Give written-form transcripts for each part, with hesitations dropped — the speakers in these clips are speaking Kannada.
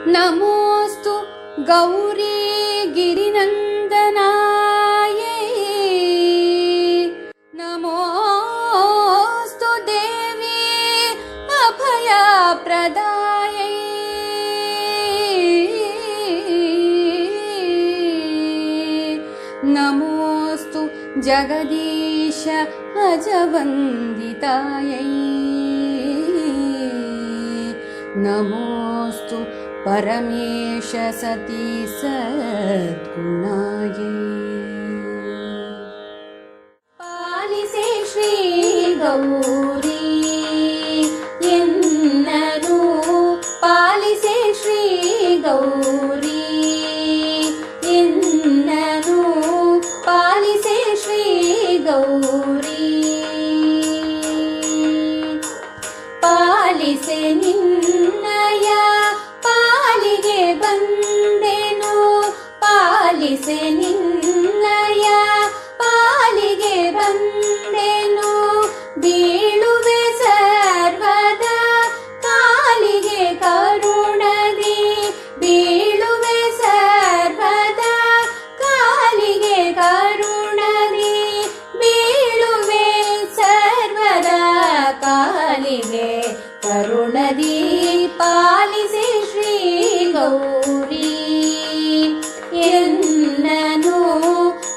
ನಮೋಸ್ತು ಗೌರಿ ಗಿರಿನಂದನಾಯೇ, ನಮೋಸ್ತು ದೇವಿ ಅಭಯ ಪ್ರದಾಯೇ, ನಮೋಸ್ತು ಜಗದೀಶ ಅಜವಂದಿತಾಯೈ, ನಮೋಸ್ತು ಪರಮೇಶ ಸತಿ ಸದ್ಗುಣಾಯೈ. ಪಾಲಿಸೆ ಶ್ರೀ ಗೌರಿ ಎನ್ನನು, ಪಾಲಿಸೆ ಶ್ರೀ ಗೌರಿ ಎನ್ನನು, ಪಾಲಿಸೆ ಶ್ರೀ ಗೌರಿ, ಪಾಲಿಸೆ ನಿನ್ನಯ ಪಾಲಿಗೆ ಬಂದೆನು, ಪಾಲಿಸೆ ನಿನ್ನಯ ಪಾಲಿಗೆ ಬಂದೆನು, ಬೀಳುವೆ ಸರ್ವದ ಕಾಲಿಗೆ ಕರುಣದಿ, ಬೀಳುವೆ ಸರ್ವದ ಕಾಲಿಗೆ ಕರುಣದಿ, ಬೀಳುವೆ ಸರ್ವದ ಕಾಲಿಗೆ ಕರುಣದಿ, ಪಾಲಿಸೆ ಶ್ರೀ ಗೌರಿ ಎನ್ನನು,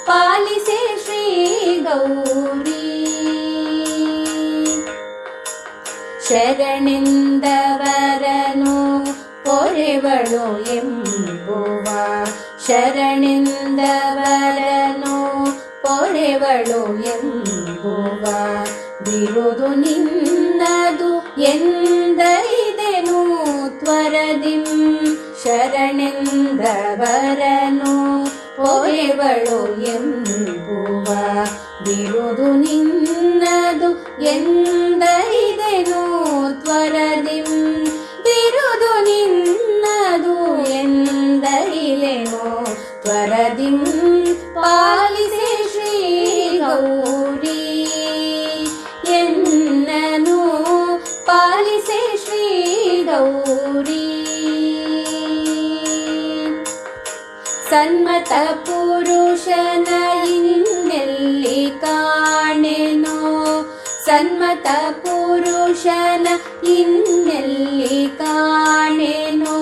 ಪಾಲಿಸೆ ಶ್ರೀ ಗೌರಿ. ಶರಣೆಂದವರನು ಪೊರೆವಳು ಎಂಬುವ, ಶರಣೆಂದವರನು ಪೊರೆವಳು ಎಂಬುವ, ಬಿರುದು ನಿನ್ನದು ಎಂದೈದೆನು ತ್ವರದಿಂ, ಶರಣೆಂದವರನು ಪೊರೆವಳು ಎಂಬುವ, ಬಿರುದು ನಿನ್ನದು ಎಂದೈದೆನು ತ್ವರದಿಂ, ಬಿರುದು ನಿನ್ನದು ಎಂದೈಲೆನು ತ್ವರದಿಂ, ಪಾಲಿಸೆ ಶ್ರೀ ಗೌರಿ ಎನ್ನನು, ಪಾಲಿಸೆ ಶ್ರೀ ಗೌರಿ. ಸನ್ಮತ ಪುರುಷನ ಇನ್ನೆಲ್ಲಿ ಕಾಣೆನೋ, ಸನ್ಮತ ಪುರುಷನ ಇನ್ನೆಲ್ಲಿ ಕಾಣೆನೋ,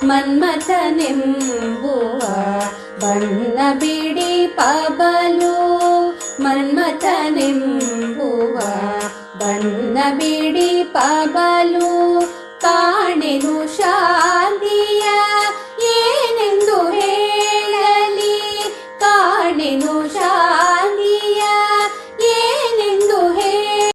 ಮನ್ಮಥನೆಂಬುವ ಬಣ್ಣ ಬಿಡಿ ಪಬಲು, ಮನ್ಮಥನೆಂಬುವ ಬಣ್ಣ ಬಿಡಿ ಪಬಲು, ಕಾಣೆನು ಶಾ